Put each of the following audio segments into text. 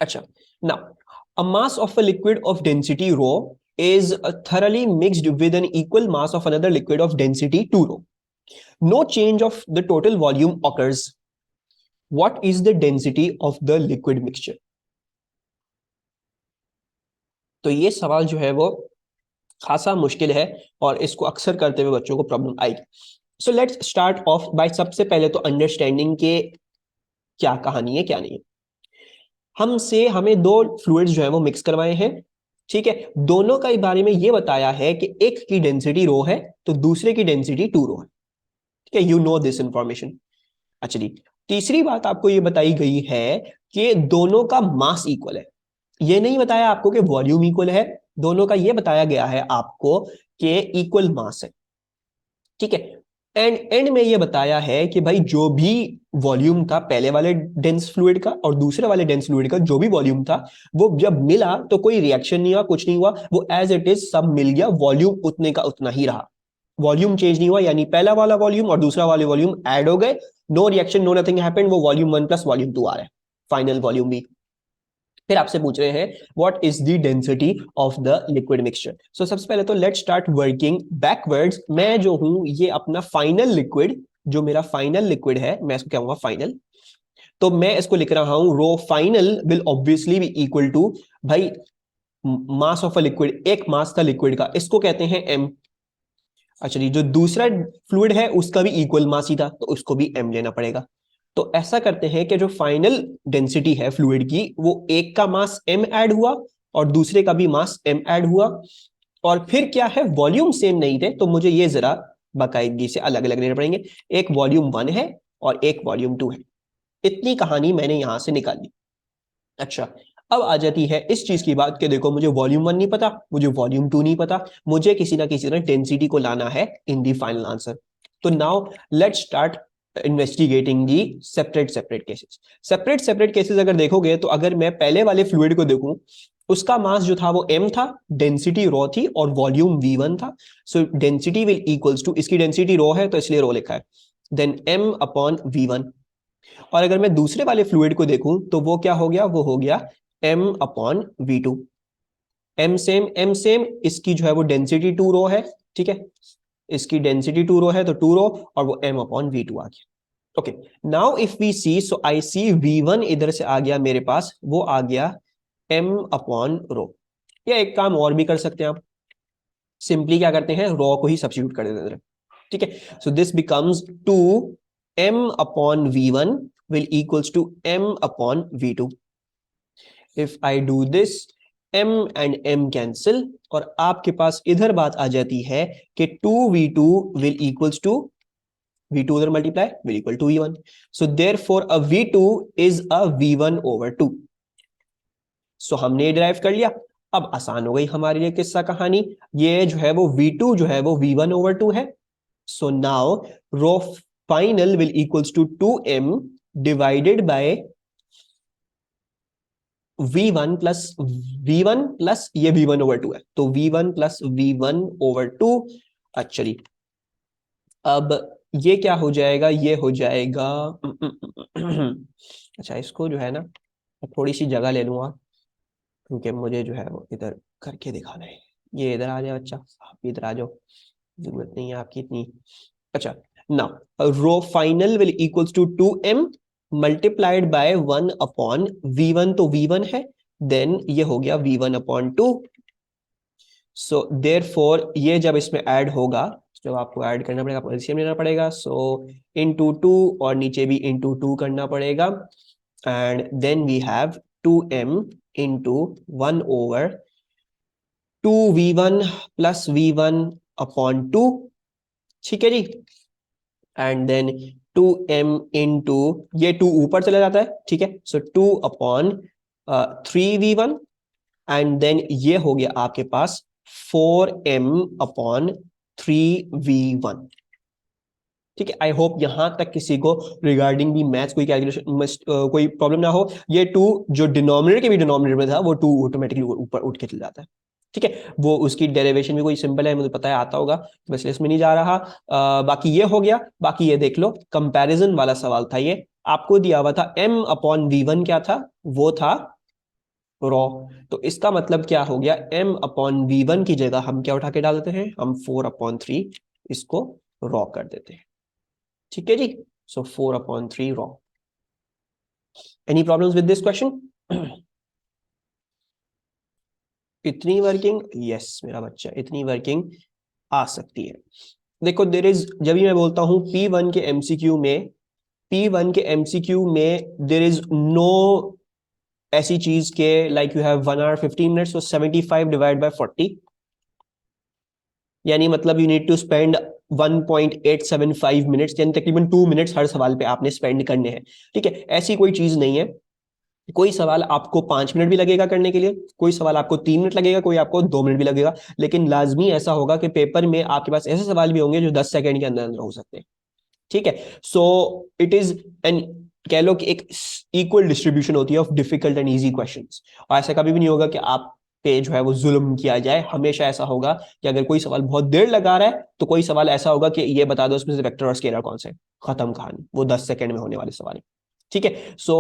अच्छा, now a mass of a liquid of density rho is thoroughly mixed with an equal mass of another liquid of density 2 rho. No change of the total volume occurs. What is the density of the liquid mixture? तो ये सवाल जो है वो खासा मुश्किल है और इसको अक्सर करते हुए बच्चों को प्रॉब्लम आएगी. So let's start off by सबसे पहले तो अंडरस्टैंडिंग के क्या कहानी है क्या नहीं है. हमें दो फ्लूइड्स जो है वो मिक्स करवाए हैं. ठीक है, दोनों का बारे में ये बताया है कि एक की डेंसिटी रो है तो दूसरे की डेंसिटी 2 रो है. ठीक है, यू नो दिस इंफॉर्मेशन. अच्छा जी, तीसरी बात आपको ये बताई गई है कि दोनों का मास इक्वल है. ये नहीं बताया आपको कि वॉल्यूम इक्वल है, दोनों का ये बताया गया है आपको कि इक्वल मास है. ठीक है, एंड में ये बताया है कि भाई जो भी वॉल्यूम था पहले वाले डेंस फ्लूइड का और दूसरे वाले डेंस फ्लूइड का जो भी वॉल्यूम था वो जब मिला तो कोई रिएक्शन नहीं हुआ, कुछ नहीं हुआ, वो एज इट इज सब मिल गया, वॉल्यूम उतने का उतना ही रहा, वॉल्यूम चेंज नहीं हुआ. यानी पहला वाला वॉल्यूम और दूसरा वाले वॉल्यूम ऐड हो गए, no reaction, no nothing happened, वो वॉल्यूम 1 प्लस वॉल्यूम 2 आ रहा है, फाइनल वॉल्यूम भी. फिर आपसे पूछ रहे हैं what is the density of the liquid mixture. So सबसे पहले तो लेट्स स्टार्ट वर्किंग बैकवर्ड्स. मैं जो हूं ये अपना फाइनल लिक्विड, जो मेरा फाइनल लिक्विड है मैं इसको कहूंगा फाइनल. तो मैं इसको लिख रहा हूं rho final will obviously be equal to भाई मास ऑफ अ लिक्विड, एक मास था लिक्विड का, इसको कहते हैं एम. अच्छा जी, जो दूसरा फ्लूइड है उसका भी इक्वल मास ही था तो उसको भी एम लेना पड़ेगा. तो ऐसा करते हैं कि जो फाइनल डेंसिटी है फ्लूइड की वो एक का मास एम ऐड हुआ और दूसरे का भी मास एम ऐड हुआ. और फिर क्या है, वॉल्यूम सेम नहीं थे तो मुझे ये जरा बाकायदगी से अलग अलग लेने पड़ेंगे. एक वॉल्यूम 1 है और एक वॉल्यूम 2 है. इतनी कहानी मैंने यहां से निकाली. अच्छा, अब आ जाती है इस चीज की बात कि देखो मुझे वॉल्यूम 1 नहीं पता, मुझे वॉल्यूम 2 नहीं पता, मुझे किसी ना किसी तरह डेंसिटी को लाना है इन दी फाइनल आंसर. तो now let's start investigating the separate separate cases. Separate separate cases अगर देखोगे तो अगर मैं पहले वाले फ्लूइड को देखूं उसका मास जो था वो m था, डेंसिटी रो थी और वॉल्यूम v1 था. So density will equals to, इसकी डेंसिटी रो है तो इसलिए रो लिखा है, देन m अपॉन v1. और अगर मैं दूसरे वाले फ्लूइड को देखूं तो वो क्या हो गया, वो हो गया m upon v2. m same, इसकी जो है वो डेंसिटी 2 रो है. ठीक है, इसकी डेंसिटी 2 रो है तो 2 रो और वो m अपॉन v2 आ गया. Okay, now if we see, so I see v1 इधर से आ गया मेरे पास, वो आ गया m अपॉन रो. या एक काम और भी कर सकते हैं आप, सिंपली क्या करते हैं रो को ही सब्स्टिट्यूट कर देते हैं. ठीक है, so this becomes 2 m upon v1 will equals to m upon v2. if I do this, m and m cancel और आपके पास इधर बात आ जाती है कि 2v2 will equals to v2 उधर multiply will equal to v1. so therefore a v2 is a v1 over 2. सो हमने ये डिराइव कर लिया. अब आसान हो गई हमारे लिए किस्सा कहानी. ये जो है वो v2 जो है वो v1 over 2 है. So now rho final will equals to 2m divided by v1 plus v1 plus ये v1 over 2 है तो v1 प्लस v1 over 2. अच्छा जी, अब ये क्या हो जाएगा, ये हो जाएगा अच्छा इसको जो है ना थोड़ी सी जगह ले लूंगा क्योंकि मुझे जो है वो इधर करके दिखाना है. ये इधर आ जाए बच्चा, आप इधर आ जाओ, जरूरत नहीं है आपकी इतनी. अच्छा, now rho final will equals to 2m multiplied by 1 upon v1, तो v1 है, देन ये हो गया v1 अपॉन 2. सो देयरफॉर ये जब इसमें ऐड होगा, जब आपको ऐड करना पड़ेगा एलसीएम लेना पड़ेगा, सो इनटू 2 और नीचे भी इनटू 2 करना पड़ेगा. And then we have 2m into 1 over 2v1 plus v1 upon 2. ठीक है जी, एंड देन 2m इंटू ये 2 ऊपर चला जाता है. ठीक है, सो 2 अपॉन 3v1 एंड देन ये हो गया आपके पास 4m अपॉन 3v1. ठीक है, आई होप यहां तक किसी को रिगार्डिंग दी मैथ्स कोई कैलकुलेशन कोई प्रॉब्लम ना हो. ये 2 जो डिनोमिनेटर के भी डिनोमिनेटर में था वो 2 ऑटोमेटिकली ऊपर उठ के चल जाता है. ठीक है, वो उसकी डेरिवेशन भी कोई सिंपल है, मुझे पता है आता होगा, बस इसमें नहीं जा रहा. बाकी ये हो गया. बाकी ये देख लो, कंपैरिजन वाला सवाल था ये, आपको दिया हुआ था m अपॉन v1 क्या था, वो था रॉ। तो इसका मतलब क्या हो गया, m/v1 की जगह हम क्या उठा के डाल देते हैं, हम 4/3 इसको रॉ कर देते हैं। ठीक है जी, सो 4/3 raw. Any problems with this question? इतनी वर्किंग, यस मेरा बच्चा, इतनी वर्किंग आ सकती है। देखो देर इज, जब भी मैं बोलता हूं P1 के एमसीक्यू में, P1 के एमसीक्यू में देर इज नो ऐसी चीज के like you have 1 hour 15 minutes, तो 75 डिवाइड बाय 40, यानी मतलब you need to spend 1.875 minutes, यानी तकरीबन 2 मिनट्स हर सवाल पे आपने स्पेंड करने हैं। ठीक है, ऐसी कोई चीज नहीं है। कोई सवाल आपको 5 मिनट भी लगेगा करने के लिए, कोई सवाल आपको 3 मिनट लगेगा, कोई आपको 2 मिनट भी लगेगा, लेकिन लाजमी ऐसा होगा कि पेपर में आपके पास ऐसे सवाल भी होंगे जो 10 सेकंड के अंदर अंदर हो सकते हैं। ठीक है, सो इट इज एन, कह लो कि एक इक्वल डिस्ट्रीब्यूशन होती है of difficult and easy questions. और ऐसा कभी भी नहीं होगा कि आप पे जो है वो जुल्म किया जाए। हमेशा ऐसा होगा कि अगर कोई सवाल बहुत देर लगा रहा है तो कोई सवाल ऐसा होगा कि ये बता दो उसमें से वेक्टर और स्केलर कौन से, खत्म कहानी, वो 10 सेकंड में होने वाले सवाल है। ठीक है, सो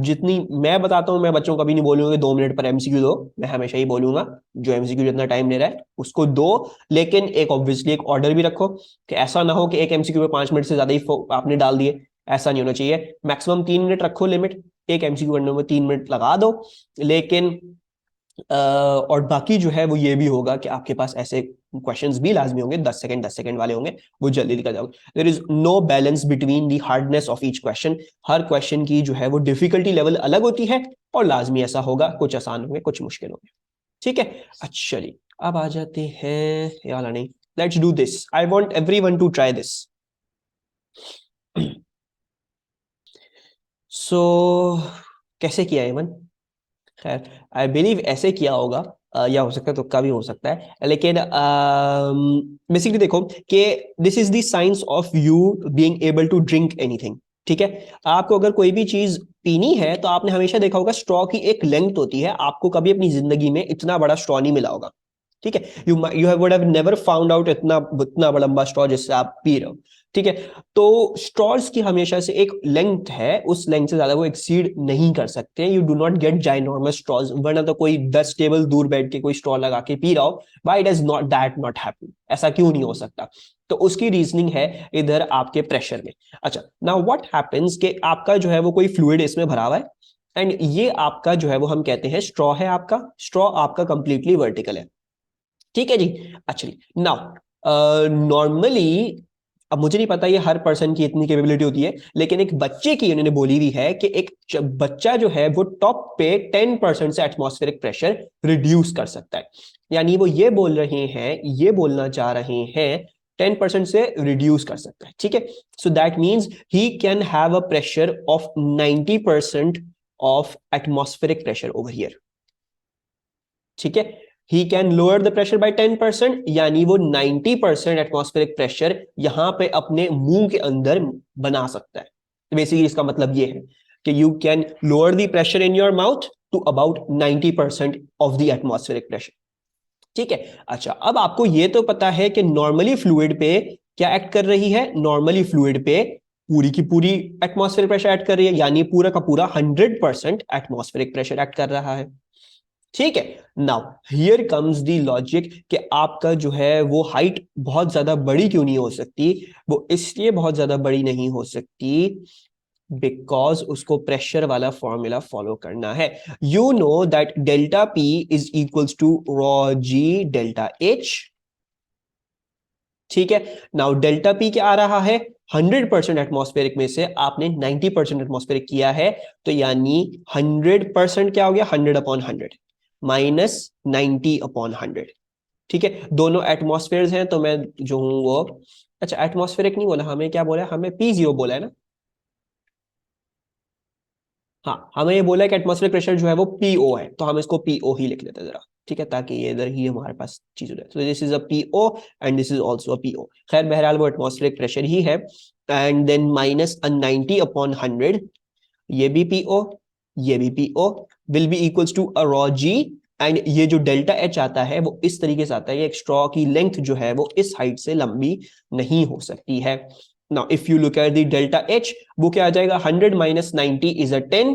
जितनी मैं बताता हूं, मैं बच्चों को कभी नहीं बोलूंगा कि 2 मिनट पर एमसीक्यू दो। मैं हमेशा ही बोलूंगा जो एमसीक्यू जितना टाइम ले रहा है उसको दो, लेकिन एक ऑब्वियसली एक ऑर्डर भी रखो कि ऐसा ना हो कि एक एमसीक्यू पे 5 मिनट से ज्यादा ही आपने डाल दिए। ऐसा नहीं होना चाहिए, मैक्सिमम 3 मिनट रखो लिमिट, एक एमसीक्यू करने में 3 मिनट लगा दो। लेकिन और बाकी जो है वो ये भी होगा कि आपके पास ऐसे क्वेश्चंस भी लाजमी होंगे, 10 सेकंड वाले होंगे, वो जल्दी निकल जाओगे। There is no balance between the hardness of each question. हर क्वेश्चन की जो है वो डिफिकल्टी लेवल अलग होती है, और लाजमी ऐसा होगा, कुछ आसान होंगे कुछ मुश्किल होंगे। ठीक है, अच्छा चलिए अब आ जाते हैं, ये वाला नहीं, let's do this, I want everyone to try this. So कैसे किया है मन, खैर आई बिलीव ऐसे किया होगा, या हो सकता है तुक्का भी हो सकता है, लेकिन बेसिकली देखो कि this is the science of you being able to drink anything. ठीक है, आपको अगर कोई भी चीज पीनी है तो आपने हमेशा देखा होगा स्ट्रॉ की एक लेंथ होती है, आपको कभी अपनी जिंदगी में इतना बड़ा स्ट्रॉ नहीं मिला होगा। ठीक है, you would have never found out इतना इतना बड़ा लंबा स्ट्रॉ जिससे आप पी रहे हो। ठीक है, तो स्ट्रॉज की हमेशा से एक लेंथ है, उस लेंथ से ज्यादा वो एक्सीड नहीं कर सकते। You do not gate ginormous straws, वरना तो कोई 10 टेबल दूर बैठ के कोई स्ट्रॉ लगा के पी रहा हो, why does not that not happen, ऐसा क्यों नहीं हो सकता? तो उसकी रीजनिंग है इधर आपके प्रेशर में। अच्छा, नाउ व्हाट हैपेंस कि आपका जो है वो कोई फ्लूइड इसमें भरा हुआ है, एंड ये आपका जो है वो हम कहते हैं स्ट्रॉ है, आपका स्ट्रॉ आपका कंप्लीटली वर्टिकल है। ठीक है जी, अच्छा नाउ नॉर्मली, अब मुझे नहीं पता ये हर पर्सन की इतनी कैपेबिलिटी होती है, लेकिन एक बच्चे की उन्होंने बोली हुई है कि एक बच्चा जो है वो टॉप पे 10% से एटमॉस्फेरिक प्रेशर रिड्यूस कर सकता है। यानी वो ये बोल रहे हैं, ये बोलना चाह रहे हैं 10% से रिड्यूस कर सकता है। ठीक है, so that means he can have a pressure of 90% of atmospheric pressure over here. ठीक है, he can lower the pressure by 10%, यानी वो 90% एटमॉस्फेरिक प्रेशर यहां पे अपने मुंह के अंदर बना सकता है। बेसिकली इसका मतलब ये है कि you can lower the pressure in your mouth to about 90% of the atmospheric pressure. ठीक है, अच्छा अब आपको ये तो पता है कि नॉर्मली फ्लूइड पे क्या एक्ट कर रही है, नॉर्मली फ्लूइड पे पूरी की पूरी एटमॉस्फेरिक प्रेशर एक्ट कर रही है, यानी पूरा का पूरा 100% एटमॉस्फेरिक प्रेशर एक्ट कर रहा है। ठीक है, now here comes the logic कि आपका जो है वो हाइट बहुत ज्यादा बड़ी क्यों नहीं हो सकती, वो इसलिए बहुत ज्यादा बड़ी नहीं हो सकती बिकॉज उसको प्रेशर वाला फॉर्मूला फॉलो करना है। You know that delta P is equals to rho G delta H. ठीक है, नाउ डेल्टा पी क्या आ रहा है, 100% एटमॉस्फेरिक में से आपने 90% एटमॉस्फेरिक किया है, तो यानी 100% क्या हो गया, 100/100 माइनस 90/100। ठीक है, दोनों एटमॉस्फेयर हैं, तो मैं जो हूं वो, अच्छा एटमॉस्फेरिक नहीं बोला, हमें क्या बोला, हमें P0 बोला है ना। हाँ, हमें ये बोला है कि एटमॉस्फेरिक प्रेशर जो है वो पीओ है, तो हम इसको पीओ ही लिख लेते हैं जरा। ठीक है, ताकि ये इधर ही हमारे पास चीज हो जाए, तो this is a PO and this is also a PO. खैर बहरहाल वो एटमॉस्फेरिक प्रेशर ही है, एंड देन माइनस 90/100, ये भी पीओ, ये भी पीओ, will be equals to a rho G. And ये जो डेल्टा एच आता है वो इस तरीके से आता है, ये एक स्ट्रॉ की लेंथ जो है वो इस हाइट से लंबी नहीं हो सकती है। Now if you look at the delta H, वो क्या आ जाएगा, 100 minus 90 is a 10,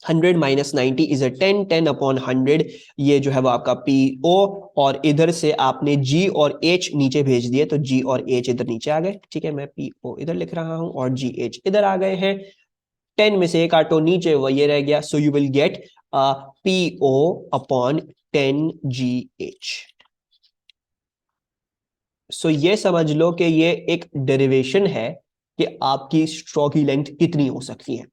100 minus 90 is a 10, 10 upon 100, ये जो है वो आपका पीओ, और इधर से आपने जी और एच नीचे भेज दिए, तो जी और एच इधर नीचे आ गए। ठीक है, मैं पीओ इधर लिख रहा हूं और जी एच इधर आ गए हैं। 10 में से एक काटो नीचे, वो ये रह गया। So you will get PO upon 10 g h. So ये समझ लो कि ये एक डेरिवेशन है कि आपकी स्ट्रॉ की लेंथ कितनी हो सकती है।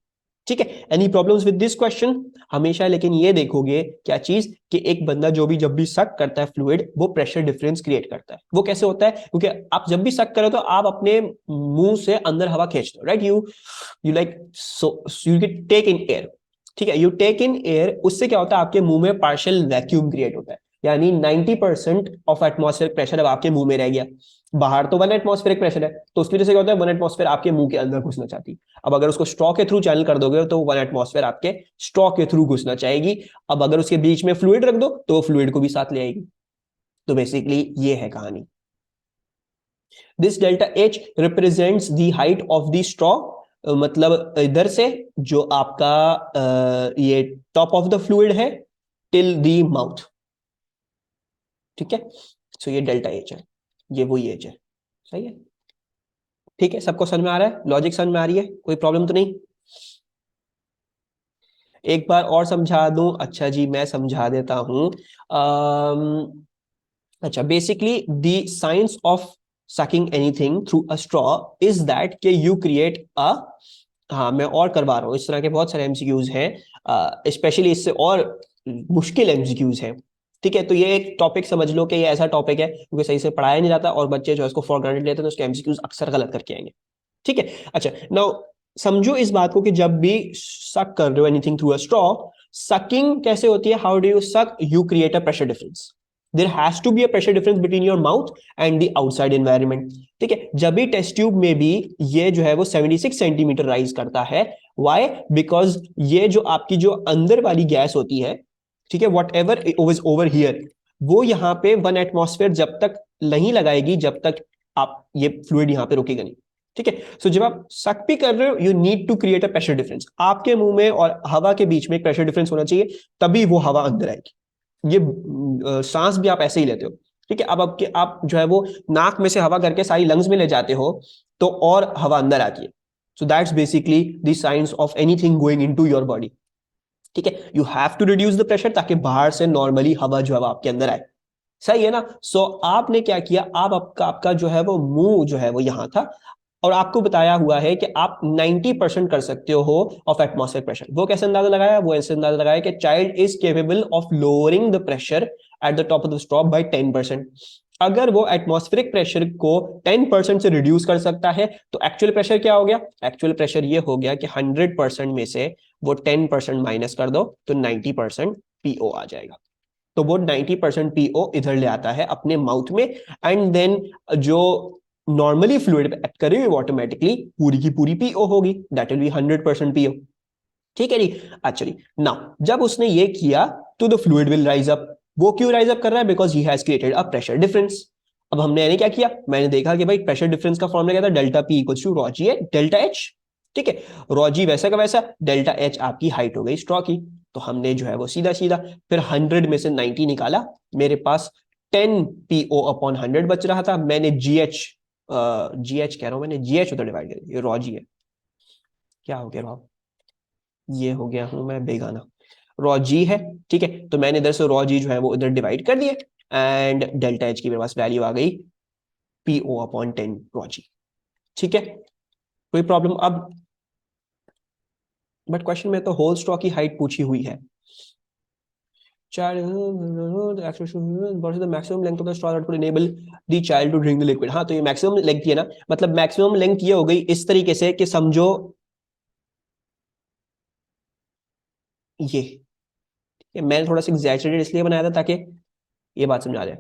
ठीक है, any problems with this question? हमेशा लेकिन ये देखोगे क्या चीज, कि एक बंदा जो भी जब भी सक करता है फ्लूइड, वो प्रेशर डिफरेंस क्रिएट करता है। वो कैसे होता है? क्योंकि आप जब भी सक करो तो आप अपने मुंह से अंदर हवा खींचते हो, right? You like, so you take in air. ठीक है, यू टेक इन एयर, उससे क्या होता है, आपके मुंह में पार्शियल वैक्यूम क्रिएट होता है, यानी 90% ऑफ एटमॉस्फेरिक प्रेशर अब आपके मुंह में रह गया। बाहर तो 1 एटमॉस्फेरिक प्रेशर है, तो उसकी वजह से क्या होता है, 1 एटमॉस्फेयर आपके मुंह के अंदर घुसना चाहती है। अब अगर उसको स्ट्रॉ के थ्रू चैनल कर दोगे तो 1 एटमॉस्फेयर आपके स्ट्रॉ के थ्रू घुसना चाहेगी। अब अगर उसके बीच में फ्लूइड रख दो तो वो फ्लूइड को भी साथ ले आएगी। तो बेसिकली ये है कहानी। This delta H represents the height of the straw, मतलब इधर से जो आपका ये टॉप ऑफ द फ्लूइड है टिल द माउथ। ठीक है, सो ये डेल्टा एच है, ये वही एच है। सही है, ठीक है, सबको समझ में आ रहा है? लॉजिक समझ में आ रही है? कोई प्रॉब्लम तो नहीं? एक बार और समझा दूं? अच्छा जी, मैं समझा देता हूं। अच्छा, basically the science of sucking anything through a straw is that कि यू क्रिएट अ, हाँ मैं और करवा रहा हूँ, इस तरह के बहुत सारे एमसीक्यूज हैं, स्पेशली इससे और मुश्किल एमसीक्यूज हैं। ठीक है, तो ये एक टॉपिक समझ लो कि ये ऐसा टॉपिक है क्योंकि सही से पढ़ाया नहीं जाता और बच्चे जो है इसको फॉर ग्रांटेड लेते हैं, तो उसके एमसीक्यूज अक्सर गलत करके आएंगे। ठीक है, अच्छा, नाउ समझो इस बात को कि जब भी सक कर रहे हो anything through a straw, sucking कैसे होती है? How do you suck? You create a pressure difference. There has to be a pressure difference between your mouth and the outside environment. ठीक है, जब भी टेस्ट ट्यूब में भी ये जो है वो 76 सेंटीमीटर राइज करता है। व्हाई? बिकॉज ये जो आपकी जो अंदर वाली गैस होती है, ठीक है, वट एवर ओवर हियर, वो यहाँ पे 1 एटमॉस्फेयर जब तक नहीं लगाएगी, जब तक आप ये फ्लूइड यहाँ पे रुकेगा नहीं। ठीक है, सो जब आप सक भी कर रहे हो, you need to create a pressure difference. आपके मुंह में और हवा के बीच में एक प्रेशर डिफरेंस होना चाहिए, तभी वो हवा अंदर आएगी। ये सांस भी आप ऐसे ही लेते हो। ठीक है, अब आपके आप जो है वो नाक में से हवा करके सारी लंग्स में ले जाते हो, तो और हवा अंदर आती है। So that's basically the science of anything going into your body. ठीक है, you have to reduce the pressure ताकि बाहर से नॉर्मली हवा जो है वो आपके अंदर आए। सही है ना? सो आपने क्या किया, आप आपका आपका जो है वो मुंह जो है वो यहां था, और आपको बताया हुआ है कि आप 90% कर सकते हो ऑफ एटमॉस्फेयर प्रेशर। वो कैसे अंदाजा लगाया? वो ऐसे अंदाजा लगाया कि child is capable of lowering the pressure at the top of the straw by 10%। अगर वो एटमॉस्फेरिक प्रेशर को 10% से रिड्यूस कर सकता है, तो एक्चुअल प्रेशर क्या हो गया? एक्चुअल प्रेशर ये हो गया कि 100% में से वो 10% माइनस कर दो, तो 90% पीओ आ जाएगा। तो वो 90% पीओ इधर ले आता है अपने माउथ में, एंड देन जो नॉर्मली फ्लूइड पे एक्ट करेगी वो ऑटोमेटिकली पूरी की पूरी पीओ होगी, दैट विल बी 100% पीओ। ठीक है जी, अच्छा जी, नाउ जब उसने ये किया तो the fluid will rise up. वो क्यों राइज अप कर रहा है? Because he has created a pressure difference. अब हमने यानी क्या किया, मैंने देखा कि भाई प्रेशर डिफरेंस का फॉर्मूला क्या था, delta P equals to rho g है डेल्टा एच। ठीक है, रॉ जी वैसा का वैसा, डेल्टा एच आपकी हाइट हो गई स्ट्रॉ की। तो हमने जो है वो सीधा सीधा फिर 100 में से 90 निकाला, मेरे पास 10 पीओ अपॉन 100 बच रहा था। मैंने जी एच कह रहा हूं, मैंने जी एच उधर डिवाइड कर दिया, रॉ जी है। क्या हो गया रॉ? ये हो गया हूं मैं बेगाना, रॉ जी है। ठीक है, तो मैंने इधर से रॉ जी जो है वो इधर डिवाइड कर दिए, एंड डेल्टा एच की मेरे पास वैल्यू आ गई पीओ अपॉन 10 रॉ जी। ठीक है, कोई प्रॉब्लम अब? बट क्वेश्चन में तो होल स्ट्रॉ की हाइट पूछी हुई है। child what is the maximum length of the straw that would enable the child to drink the liquid? हाँ, तो ये मैक्सिमम लेंथ है ना, मतलब मैक्सिमम लेंथ ये हो गई इस तरीके से कि समझो ये मैंने थोड़ा सा एग्जैजरेटेड इसलिए बनाया था ताकि ये बात समझ आ जाए।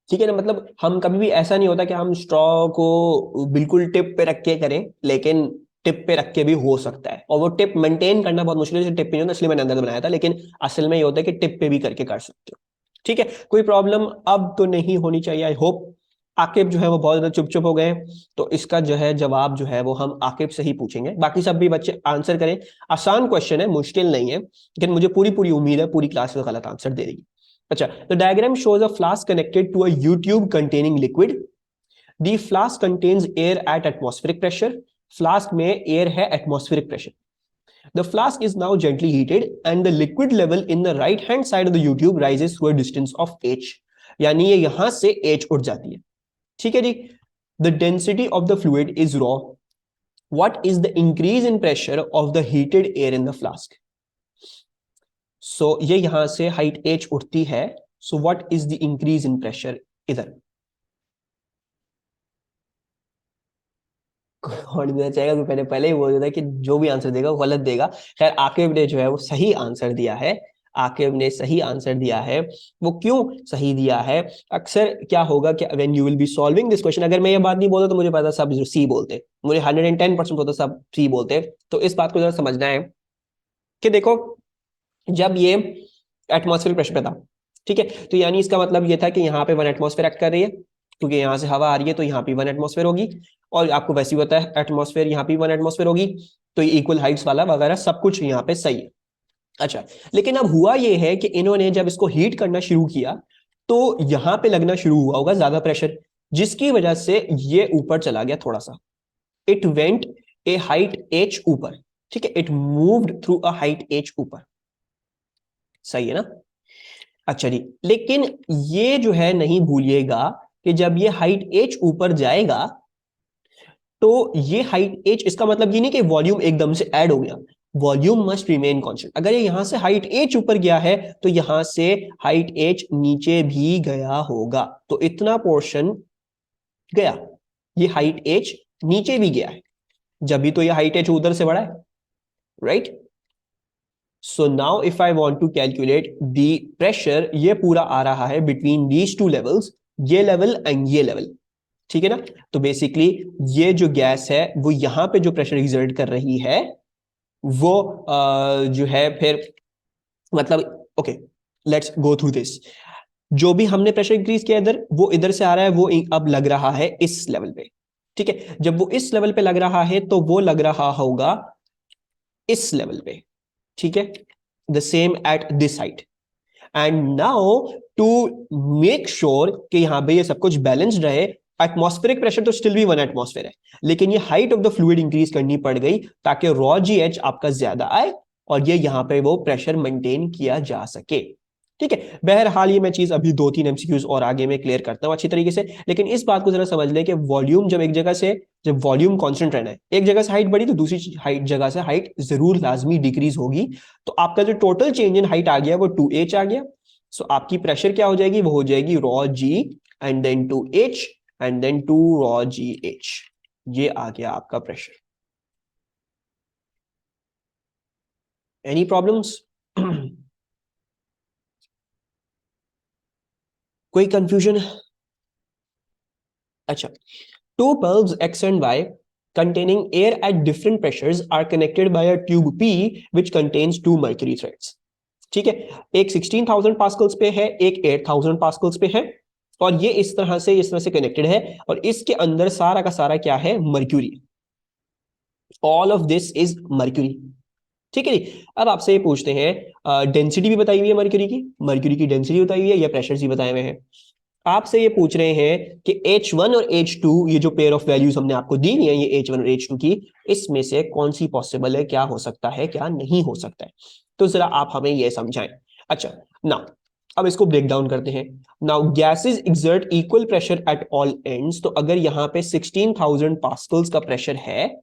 ठीक है ना, मतलब हम कभी भी ऐसा नहीं होता कि हम स्ट्रॉ को बिल्कुल टिप पे रख के करें, लेकिन टिप पे रख के भी हो सकता है, और वो टिप मेंटेन करना बहुत मुश्किल है, टिप पे नहीं होता, इसलिए मैंने अंदर बनाया था, लेकिन असल में ये होता है कि टिप पे भी करके कर सकते हो। ठीक है, कोई प्रॉब्लम अब तो नहीं होनी चाहिए, आई होप। आकिब जो है वो बहुत ज्यादा चुप चुप हो गए, तो इसका जो है जवाब जो है वो हम आकिब से ही पूछेंगे। बाकी सब भी बच्चे आंसर करें, आसान क्वेश्चन है, मुश्किल नहीं है, लेकिन मुझे पूरी पूरी उम्मीद है पूरी क्लास में गलत आंसर दे देगी। अच्छा, the diagram shows a flask connected to a U tube containing liquid. The flask contains air at atmospheric pressure. Flask में एयर है, atmospheric pressure. The flask is now gently heated and the liquid level in the right hand side of the U-tube rises through a distance of h। यानी ये यहां से h उठ जाती है। ठीक है जी। The density of the fluid is raw. What is the increase in pressure of the heated air in the flask? So ये यहां से height h उठती है। So what is the increase in pressure इधर? कौन देना चाहेगा? तो मैंने पहले ही बोल दिया था कि जो भी आंसर देगा वो गलत देगा। खैर आकिब ने जो है वो सही आंसर दिया है। आकिब ने सही आंसर दिया है। वो क्यों सही दिया है? अक्सर क्या होगा कि when you will be solving this question, अगर मैं ये बात नहीं बोलता तो मुझे पता सब सी बोलते, मुझे 110% होता सब सी बोलते। तो इस बात को जरा समझना है कि देखो, जब ये एटमॉस्फेरिक प्रेशर पे था, ठीक है, तो यानी इसका मतलब ये था कि यहाँ पे 1 एटमॉस्फेयर एक्ट कर रही है, क्योंकि यहाँ से हवा आ रही है तो यहाँ पे 1 एटमॉस्फेयर होगी। और आपको वैसे ही पता है एटमॉस्फेयर, यहाँ पे 1 एटमॉस्फेयर होगी। तो ये इक्वल हाइट्स वाला वगैरह सब कुछ यहाँ पे सही है। अच्छा, लेकिन अब हुआ ये है कि इन्होंने जब इसको हीट करना शुरू किया तो यहाँ पे लगना शुरू हुआ होगा ज्यादा प्रेशर, जिसकी वजह से ये ऊपर चला गया थोड़ा सा। It went A height H ऊपर, ठीक है, it moved through a height H ऊपर। सही है ना? अच्छा जी, लेकिन ये जो है नहीं भूलिएगा कि जब ये हाइट एच ऊपर जाएगा तो ये हाइट एच, इसका मतलब ये नहीं कि वॉल्यूम एकदम से ऐड हो गया। Volume must remain constant. अगर ये यहां से हाइट एच ऊपर गया है तो यहां से हाइट एच नीचे भी गया होगा, तो इतना पोर्शन गया, ये हाइट एच नीचे भी गया है, जब भी तो ये हाइट एच उधर से बढ़ा है, right? So now if I want to calculate the pressure, ये पूरा आ रहा है बिटवीन दीज टू लेवल्स, ये लेवल एंड ये लेवल, ठीक है ना? तो बेसिकली ये जो गैस है वो यहां पे जो प्रेशर एग्जर्ट कर रही है वो जो है फिर मतलब, okay, let's go through this. जो भी हमने प्रेशर इंक्रीज किया इधर, वो इधर से आ रहा है, वो अब लग रहा है इस लेवल पे, ठीक है। जब वो इस लेवल पे लग रहा है तो वो लग रहा होगा इस लेवल पे, ठीक है, the same at this height. And now to make sure कि यहां पे ये सब कुछ बैलेंस्ड रहे, एटमॉस्फेरिक प्रेशर तो स्टिल भी 1 एटमॉस्फेयर है, लेकिन ये height of the fluid increase करनी पड़ गई ताकि रॉ जी एच आपका ज्यादा आए और ये यहां पे वो प्रेशर मेंटेन किया जा सके, ठीक है। बहरहाल ये मैं चीज अभी 2-3 एमसीक्यूज और आगे में क्लियर करता हूं अच्छी तरीके से, लेकिन इस बात को जरा समझ ले कि वॉल्यूम जब एक जगह से, जब वॉल्यूम कांस्टेंट रहना है, एक जगह से हाइट बढ़ी तो दूसरी हाइट जगह से हाइट जरूर लाजमी डिक्रीज होगी। तो आपका जो टोटल चेंज इन हाइट आ गया वो 2h आ गया। सो आपकी प्रेशर क्या हो जाएगी? वो हो जाएगी rho G and then 2h and then 2 rho G H. ये आ गया आपका प्रेशर। Any problems? कोई कंफ्यूजन? अच्छा, two bulbs X and Y containing air at different pressures are connected by a tube P which contains two mercury threads। ठीक है, एक 16,000 Pascal's पे है, एक 8,000 पास्कल्स पे है, और ये इस तरह से कनेक्टेड है, और इसके अंदर सारा का सारा क्या है? Mercury. All of this is mercury, ठीक है जी। अब आपसे ये पूछते हैं, डेंसिटी भी बताई हुई है मर्क्यूरी की डेंसिटी बताई हुई है या प्रेशर ही बताए हुए हैं। आपसे ये पूछ रहे हैं कि H1 और H2, ये जो पेयर ऑफ वैल्यूज हमने आपको दी है, ये H1 और H2 की, इसमें से कौन सी पॉसिबल है, क्या हो सकता है, क्या नहीं हो सकता है, तो जरा आप हमें ये समझाएं। अच्छा, नाउ अब इसको ब्रेक डाउन करते हैं। Now gases exert equal pressure at all ends, तो अगर यहां पे 16,000 पास्कल्स का प्रेशर है,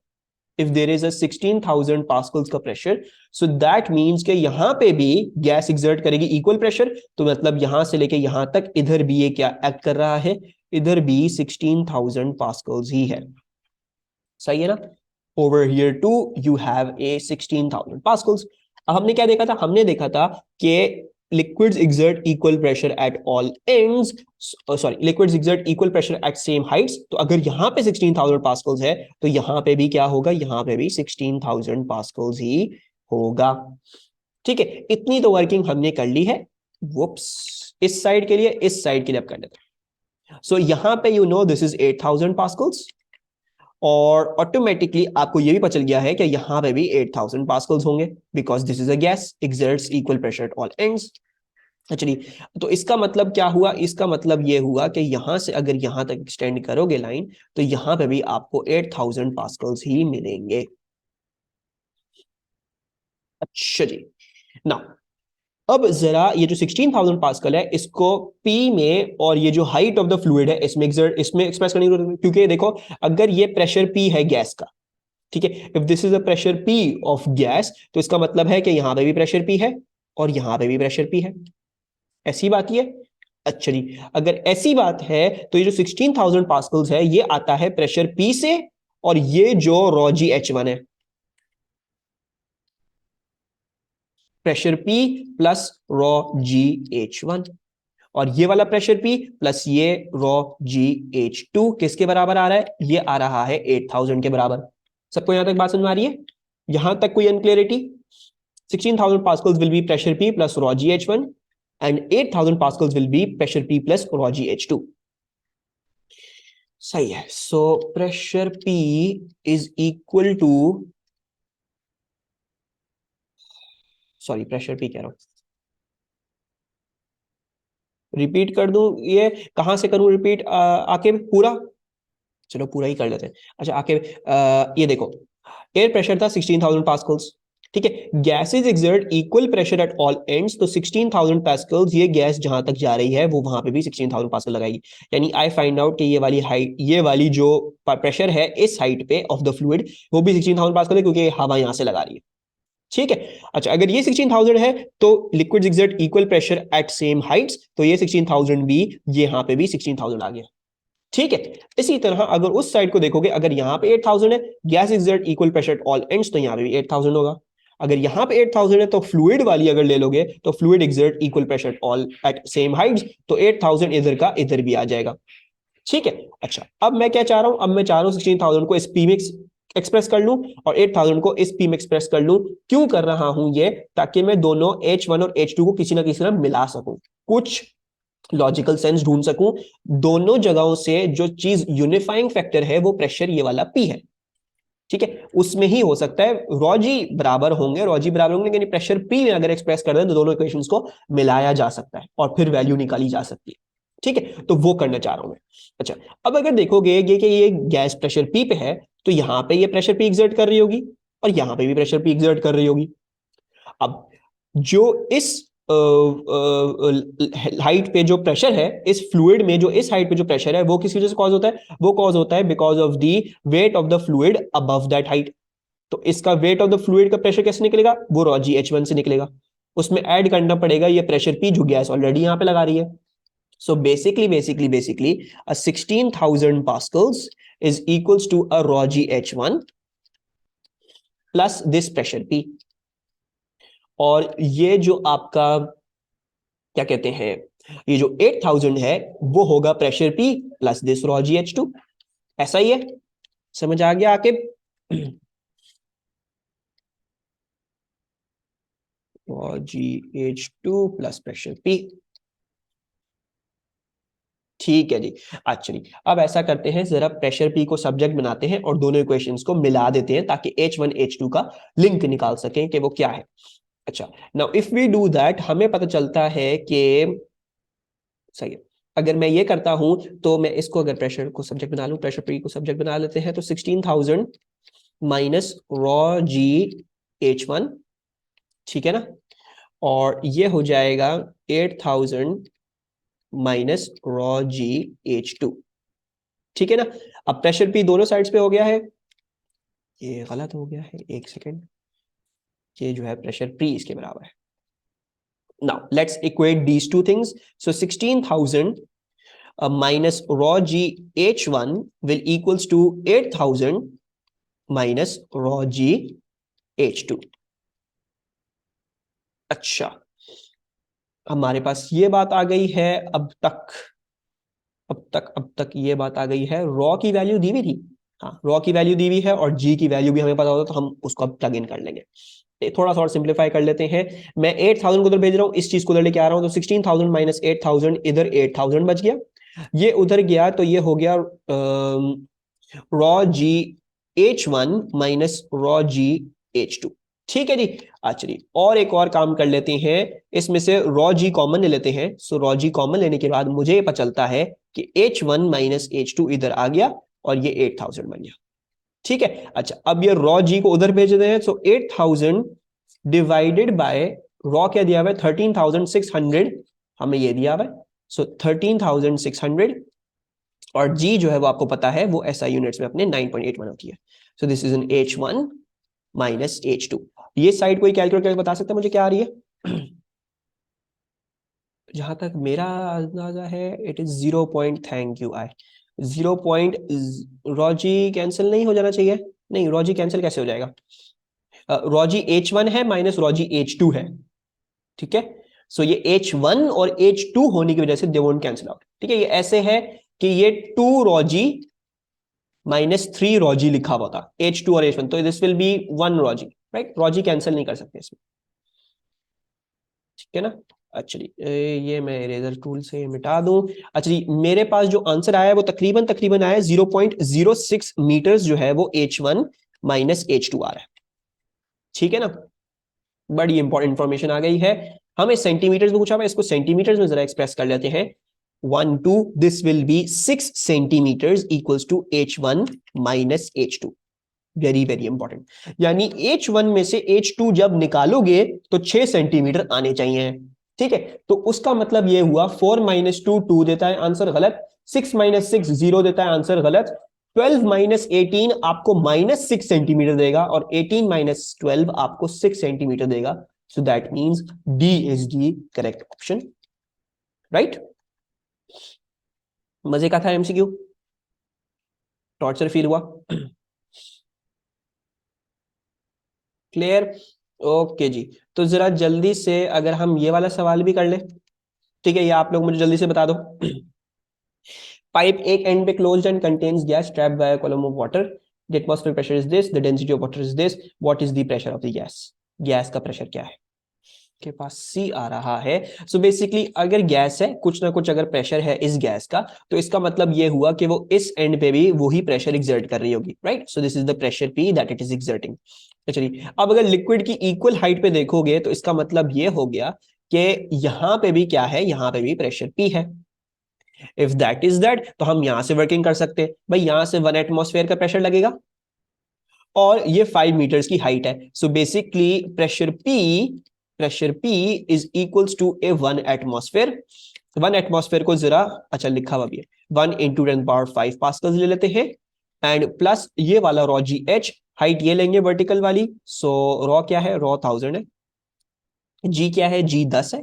if there is a 16,000 Pascal's का प्रेशर, सो दैट मींस कि यहां पे भी गैस एक्सर्ट करेगी इक्वल प्रेशर, तो मतलब यहां से लेके यहां तक इधर भी ये क्या एक्ट कर रहा है? इधर भी 16,000 पास्कल्स ही है, सही है ना? Over here too you have a 16,000 pascals. अब हमने क्या देखा था? हमने देखा था कि liquids exert equal pressure at all ends, liquids exert equal pressure at same heights। तो अगर यहां पे 16,000 पास्कल्स है तो यहां पे भी क्या होगा? यहां पे भी 16,000 पास्कल्स ही होगा, ठीक है। इतनी तो वर्किंग हमने कर ली है। वुप्स, इस साइड के लिए, इस साइड के लिए अब कर लेते हैं। सो यहां पे you know this is 8000 pascals, और ऑटोमेटिकली आपको ये भी पता चल गया है कि यहां पे भी 8000 पास्कल्स होंगे, because this is a gas exerts equal pressure at all ends. Actually तो इसका मतलब क्या हुआ, इसका मतलब ये हुआ कि यहां से अगर यहां तक एक्सटेंड करोगे लाइन, तो यहां पे भी आपको 8000 पास्कल्स ही मिलेंगे। अच्छा जी। नाउ अब जरा ये जो 16,000 पास्कल है इसको पी में, और ये जो हाइट ऑफ द फ्लूइड है इसमें इसमें एक्सप्रेस करने की जरूरत है, क्योंकि देखो अगर ये प्रेशर पी है गैस का, ठीक है, if this is a pressure P of gas, तो इसका मतलब है कि यहां पे भी प्रेशर पी है और यहां पे भी प्रेशर पी है। ऐसी बात ये। अच्छा जी, अगर ऐसी बात है तो ये जो 16,000 पास्कल्स है ये आता है प्रेशर पी से, और ये जो रॉजी H1 है, pressure P plus raw GH1, और ये वाला प्रेशर पी प्लस ये रॉ GH2 किसके बराबर आ रहा है, ये आ रहा है 8000 के बराबर। सबको यहां तक बात समझ में आ रही है? यहां तक कोई अनक्लियरिटी? 16,000 pascals will be pressure P plus rho GH1 and 8,000 pascals will be pressure P plus rho GH2। सही है। So pressure P is equal to, sorry pressure P कह रहा हूं, रिपीट कर दूं ये, कहां से करूं रिपीट, आके पूरा, चलो पूरा ही कर लेते हैं। अच्छा आके ये देखो, एयर प्रेशर था 16,000 पास्कल्स, ठीक है, gases exert equal pressure at all ends, तो 16,000 पास्कल्स ये गैस जहां तक जा रही है वो वहां पे भी 16,000 पास्कल लगाएगी। यानी आई फाइंड आउट कि ये वाली हाइट, ये वाली जो प्रेशर है इस हाइट पे ऑफ द फ्लूइड वो भी 16,000 पास्कल है, क्योंकि हवा यहां से लगा रही है। ठीक है। अच्छा अगर ये 16,000 है तो liquid exert equal pressure at same Heights, तो ये 16,000 भी, ये यहां पे भी 16,000 आ गया। ठीक है। इसी तरह अगर उस साइड को देखोगे, अगर यहां पे 8000 है, gas exert equal pressure at all ends, तो यहां पे भी 8000 होगा। अगर यहां पे 8000 है तो फ्लूइड वाली अगर ले लोगे तो fluid exert equal pressure at all at same Heights, तो 8000 इधर का इधर भी आ जाएगा। ठीक है। अच्छा अब मैं क्या चाह रहा हूं, अब मैं चाह रहा हूं 16,000 को इस पी में एक्सप्रेस कर लूं और 8000 को इस पी में एक्सप्रेस कर लूं। क्यों कर रहा हूं ये, ताकि मैं दोनों H1 और H2 को किसी ना किसी तरह मिला सकूं, कुछ लॉजिकल सेंस ढूंढ सकूं। दोनों जगहों से जो चीज यूनिफाइंग फैक्टर है वो प्रेशर ये वाला पी है। ठीक है, उसमें ही हो सकता है रॉजी बराबर होंगे, रॉजी बराबर होंगे, लेकिन प्रेशर पी में अगर एक्सप्रेस कर दें तो दोनों इक्वेशंस को मिलाया जा सकता है और फिर वैल्यू निकाली जा सकती है। ठीक है, तो वो करना चाह रहा हूं मैं। अच्छा अब अगर देखोगे ये कि ये गैस प्रेशर पी पे है, तो यहां पे ये प्रेशर पी एक्सर्ट कर रही होगी और यहां पे भी प्रेशर पी एक्सर्ट कर रही होगी। अब जो इस हाइट पे जो प्रेशर है, इस फ्लूइड में जो इस हाइट पे जो प्रेशर है वो किस वजह से कॉज होता है, वो कॉज होता है because of the weight of the fluid above that height. तो इसका वेट ऑफ द फ्लूइड का प्रेशर कैसे निकलेगा, वो रॉ GH1 से निकलेगा। उसमें ऐड करना पड़ेगा ये प्रेशर पी जो गैस ऑलरेडी यहां पे लगा रही है। So basically a 16,000 pascals is equals to a rho GH1 plus this pressure P, और ये जो आपका क्या कहते हैं, ये जो 8000 है वो होगा pressure P plus this raw GH2। ऐसा ही है, समझ आ गया आके? Raw GH2 plus pressure P. ठीक है जी। अच्छा जी, अब ऐसा करते हैं, जरा प्रेशर पी को सब्जेक्ट बनाते हैं और दोनों इक्वेशंस को मिला देते हैं ताकि H1 H2 का लिंक निकाल सकें कि वो क्या है। अच्छा now if we do that, हमें पता चलता है कि, सही है, अगर मैं ये करता हूं तो मैं इसको अगर प्रेशर को सब्जेक्ट बना लूं, प्रेशर पी को सब्जेक्ट बना लेते हैं, तो 16,000 माइनस रॉ GH1, ठीक है ना, और ये हो जाएगा 8,000 माइनस रॉ GH2। ठीक है ना। अब प्रेशर पी दोनों साइड्स पे हो गया है, ये गलत हो गया है, एक सेकेंड, ये जो है प्रेशर पी इसके बराबर है। Now let's equate these two things. So 16,000 minus rho GH1 will equals to 8,000 minus rho GH2। अच्छा हमारे पास ये बात आ गई है, अब तक ये बात आ गई है, रॉ की वैल्यू दी हुई थी। हाँ रॉ की वैल्यू दी हुई है और जी की वैल्यू भी हमें पता होता तो हम उसको अब प्लग इन कर लेंगे। थोड़ा सा और सिंप्लीफाई कर लेते हैं। मैं 8,000 को उधर भेज रहा हूँ, इस चीज को उधर लेके आ रहा हूँ, तो 16,000 माइनस 8,000, इधर 8,000 बच गया। ये उधर गया तो ये हो गया रॉ जी H1 माइनस रॉ जी H2। ठीक है जी। अच्छा जी, और एक और काम कर लेते हैं, इसमें से रॉ जी कॉमन ले लेते हैं। सो रॉ जी कॉमन लेने के बाद मुझे पता चलता है कि H1 माइनस H2 इधर आ गया और ये 8000 बन गया। ठीक है। अच्छा, अब ये रॉ जी को उधर भेज देते हैं। सो 8000 डिवाइडेड बाय रॉ क्या दिया हुआ है, 13600 हमें ये दिया हुआ है। सो 13600 और जी जो है वो आपको पता है वो एसआई यूनिट्स में अपने 9.81 होती है। So this is an H1 minus H2। ये साइड कोई कैलकुलेट करके बता सकता है मुझे क्या आ रही है? जहां तक मेरा अंदाजा है it is 0 point, thank you I 0 point. Rosy cancel नहीं हो जाना चाहिए, नहीं रॉजी कैंसिल कैसे हो जाएगा? रॉजी H1 है माइनस रॉजी H2 है। ठीक है। सो ये H1 और H2 होने की वजह से दे वोंट कैंसिल आउट। ठीक है, ये ऐसे है कि ये 2 रॉजी माइनस 3 रॉजी लिखा हुआ था, H2 और H1, तो this will B 1 rosy, right? Rosy cancel नहीं कर सकते इसमें। ठीक है ना? अच्छा जी, ये मैं इरेजर टूल से मिटा दूं। अच्छा जी, मेरे पास जो आंसर आया है वो तकरीबन तकरीबन आया 0.06 मीटर्स जो है वो H1 माइनस H2 आ रहा है। ठीक है ना? बड़ी इंपॉर्टेंट इंफॉर्मेशन आ गई है। हमें सेंटीमीटर्स में पूछा हुआ है, इसको सेंटीमीटर्स में जरा एक्सप्रेस कर लेते हैं। 1 2 this will be 6 centimeters equals to H1 minus H2। Very very important. यानी H1 में से H2 जब निकालोगे तो 6 सेंटीमीटर आने चाहिए। ठीक है, तो उसका मतलब यह हुआ 4 माइनस 2 2 देता है, आंसर गलत। 6 माइनस 6 0 देता है, आंसर गलत। 12 माइनस 18 आपको माइनस 6 सेंटीमीटर देगा और 18 माइनस 12 आपको 6 सेंटीमीटर देगा। So that means D is the correct option, right? मजे का था एमसीक्यू? टॉर्चर फील हुआ? क्लियर? ओके जी। तो जरा जल्दी से अगर हम ये वाला सवाल भी कर ले। ठीक है, ये आप लोग मुझे जल्दी से बता दो। पाइप एक एंड पे closed end contains gas trapped bye a column of water. The atmospheric pressure is this, the density of water is this, what is the pressure of the gas? Gas का pressure क्या है? के पास सी आ रहा है। So basically अगर gas है, कुछ ना कुछ अगर प्रेशर है इस गैस का, तो इसका मतलब ये हुआ कि वो इस एंड पे भी वही प्रेशर एक्सर्ट कर रही होगी, right? So this is the pressure P that it is exerting. चलिए, अब अगर लिक्विड की इक्वल हाइट पे देखोगे तो इसका मतलब ये हो गया कि यहां पे भी क्या है, यहां पे भी प्रेशर पी है। इफ दैट इज दैट तो हम यहां से वर्किंग कर सकते हैं भाई, यहां से 1 एटमॉस्फेयर का प्रेशर लगेगा और ये 5 मीटर्स की हाइट है। So basically pressure P is equals to a 1 atmosphere. 1 atmosphere को जरा अच्छा लिखा हुआ भी है, 1 इंटू 10⁵ पास्कल्स ले लेते हैं एंड प्लस ये वाला रॉ जी एच, हाइट ये लेंगे वर्टिकल वाली। सो रॉ क्या है, रॉ 1000 है। जी क्या है, जी 10 है।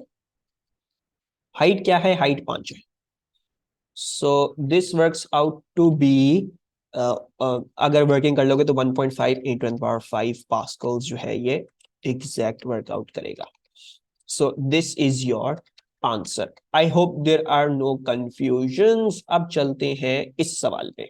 हाइट क्या है, हाइट 5 है। So this works out to be, अगर वर्किंग कर लोगे तो 1.5 इंटू 10⁵ पास्कल्स जो है ये एग्जैक्ट वर्कआउट करेगा। So this is your answer. I hope there are no confusions. अब चलते हैं इस सवाल पे।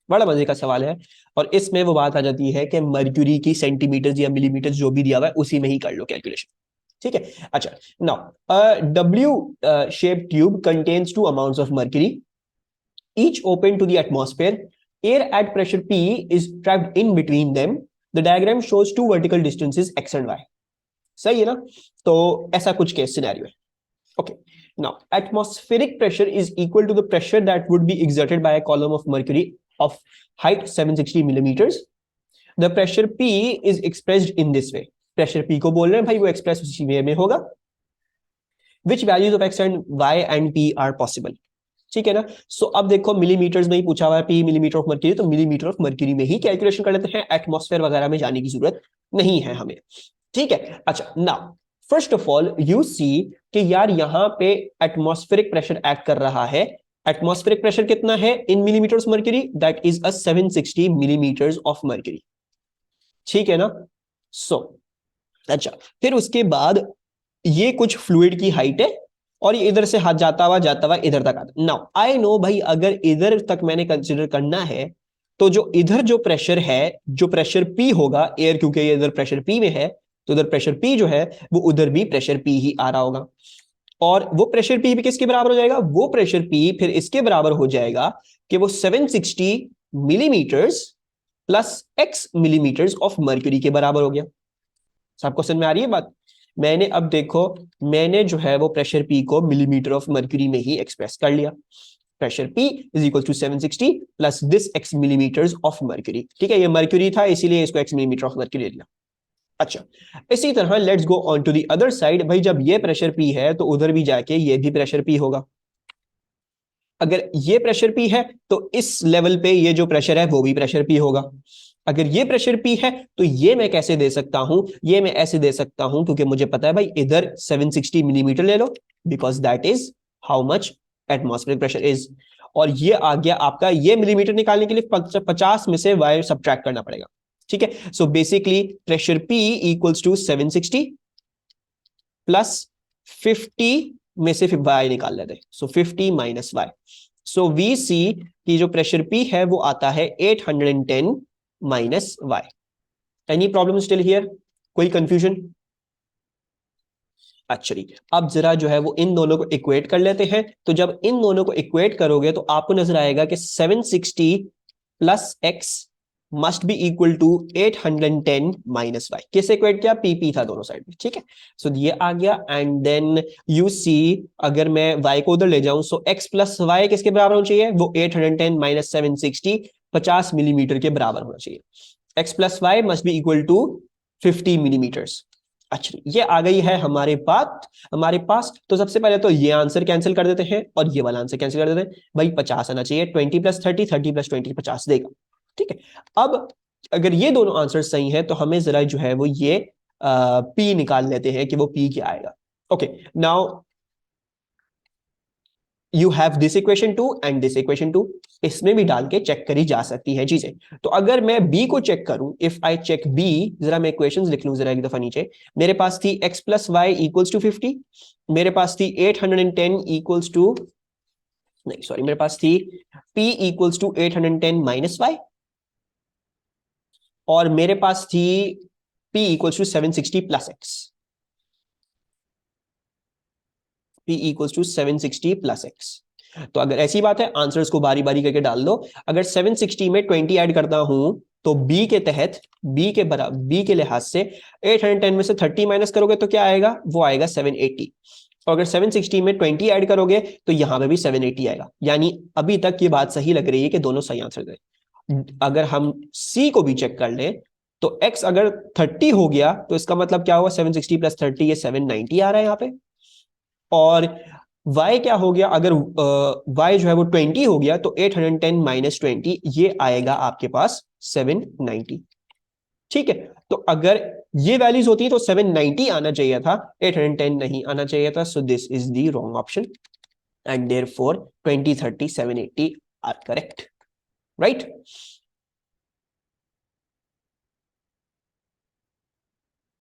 बड़ा मजे का सवाल है और इसमें वो बात आ जाती है कि मर्क्यूरी की सेंटीमीटर या मिलीमीटर जो भी दिया हुआ है उसी में ही कर लो कैलकुलेशन। ठीक है। अच्छा, now W shape tube contains 2 amounts of mercury, each open to the atmosphere. Air at pressure P is trapped in between them. The diagram shows two vertical distances x and y. सही है ना? तो ऐसा कुछ case scenario है। Okay. Now, atmospheric pressure is equal to the pressure that would be exerted by a column of mercury of height 760 millimeters. The pressure P is expressed in this way. Pressure P को बोल रहे हैं भाई, वो express उसी वे में होगा. Which values of x and y and p are possible? ठीक है ना? सो अब देखो मिलीमीटर्स में ही पूछा हुआ है, पी मिलीमीटर ऑफ मर्क्यूरी, तो मिलीमीटर ऑफ मर्क्यूरी में ही कैलकुलेशन कर लेते हैं, एटमॉस्फेयर वगैरह में जाने की जरूरत नहीं है हमें। ठीक है। अच्छा, now first of all you see कि यार यहां पे एटमॉस्फेरिक प्रेशर एक्ट कर रहा है। एटमॉस्फेरिक प्रेशर कितना है in millimetres mercury? That is a 760 millimetres of mercury. ठीक है ना? सो अच्छा, फिर उसके बाद ये कुछ फ्लूइड की हाइट है और ये इधर से हाथ जाता हुआ इधर तक आता। नाउ आई नो भाई, अगर इधर तक मैंने कंसीडर करना है तो जो इधर जो प्रेशर है, जो प्रेशर पी होगा एयर, क्योंकि ये इधर प्रेशर पी में है तो इधर प्रेशर पी जो है वो उधर भी प्रेशर पी ही आ रहा होगा। और वो प्रेशर पी भी किसके बराबर हो जाएगा, वो प्रेशर पी फिर इसके बराबर हो जाएगा कि वो 760 millimetres plus x millimetres of mercury के बराबर हो गया। सब क्वेश्चन में आ रही है बात। मैंने अब देखो, मैंने जो है वो प्रेशर पी को मिलीमीटर ऑफ मर्क्यूरी में ही एक्सप्रेस कर लिया। Pressure P is equal to 760 plus this x millimeters of mercury. ठीक है, ये मर्क्यूरी था इसीलिए इसको x मिलीमीटर ऑफ मर्क्यूरी ले लिया। अच्छा, इसी तरह let's go on to the other side. भाई जब ये प्रेशर P है तो उधर भी जाके ये भी प्रेशर P होगा। अगर ये प्रेशर P है तो इस लेवल पे ये जो प्रेशर है वो भी प्रेशर P होगा। अगर ये प्रेशर P है तो ये मैं कैसे दे सकता हूं, ये मैं ऐसे दे सकता हूं क्योंकि मुझे पता है भाई इधर 760 मिलीमीटर ले लो because that is how much atmospheric pressure is. और ये आ गया आपका, ये मिलीमीटर निकालने के लिए 50 में से वाई सब्ट्रैक्ट करना पड़ेगा। ठीक है, so basically pressure P equals to 760 plus 50 में से वाई निकाल लेते हैं, so 50 minus Y. So we see की जो प्रेशर P है वो आता है 810 minus Y. Any problem still here, कोई कंफ्यूजन? अच्छा, अब जरा जो है वो इन दोनों को इक्वेट कर लेते हैं। तो जब इन दोनों को इक्वेट करोगे तो आपको नजर आएगा कि 760 plus X must be equal to 810 minus Y. किस इक्वेट किया, पीपी था दोनों साइड में। ठीक है, सो ये आ गया एंड देन यू सी अगर मैं वाई को उधर ले जाऊं सो एक्स प्लस वाई किसके बराबर होना चाहिए, वो 810 माइनस 760 50 मिलीमीटर के बराबर होना चाहिए। X plus Y must be equal to 50 millimeters. अच्छा, ये आ गई है हमारे पास। तो सबसे पहले तो ये आंसर कैंसिल कर देते हैं और ये वाला आंसर कैंसिल कर देते हैं। भाई 50 आना चाहिए, 20 प्लस 30, 30 प्लस 20 50 देगा। ठीक है, अब अगर ये दोनों आंसर सही है तो हमें जरा जो है वो ये पी निकाल लेते हैं कि वो पी क्या आएगा। Okay, now you have this equation two and this equation two, इसमें भी डाल के चेक करी जा सकती है चीजें। तो अगर मैं बी को चेक करूं, इफ आई चेक बी, जरा मैं इक्वेशंस लिख लूं जरा एक दफा नीचे। मेरे पास थी x plus Y equals to 50, मेरे पास थी 810 इक्वल्स टू, नहीं सॉरी, मेरे पास थी p equals to 810 minus Y, और मेरे पास थी p equals to 760 plus X. p equals to 760 plus X. तो अगर ऐसी बात है आंसर्स को बारी बारी करके डाल दो। अगर 760 में 20 ऐड करता हूं तो b के तहत, b के लिहाज से 810 में से 30 माइनस करोगे तो क्या आएगा, वो आएगा 780। और अगर 760 में 20 ऐड करोगे तो यहां पे भी 780 आएगा। यानी अभी तक ये बात सही लग रही है कि दोनों सही आंसर गए। अगर हम c को भी चेक कर लें तो x अगर 30 हो गया तो इसका मतलब क्या हुआ, 760 प्लस 30 ये 790 आ रहा है यहाँ पे। और y क्या हो गया, अगर y जो है वो 20 हो गया तो 810 माइनस 20 ये आएगा आपके पास 790। ठीक है, तो अगर ये वैल्यूज होती तो 790 आना चाहिए था, 810 नहीं आना चाहिए था। So this is the wrong option and therefore 20, 30, 780 are correct, right.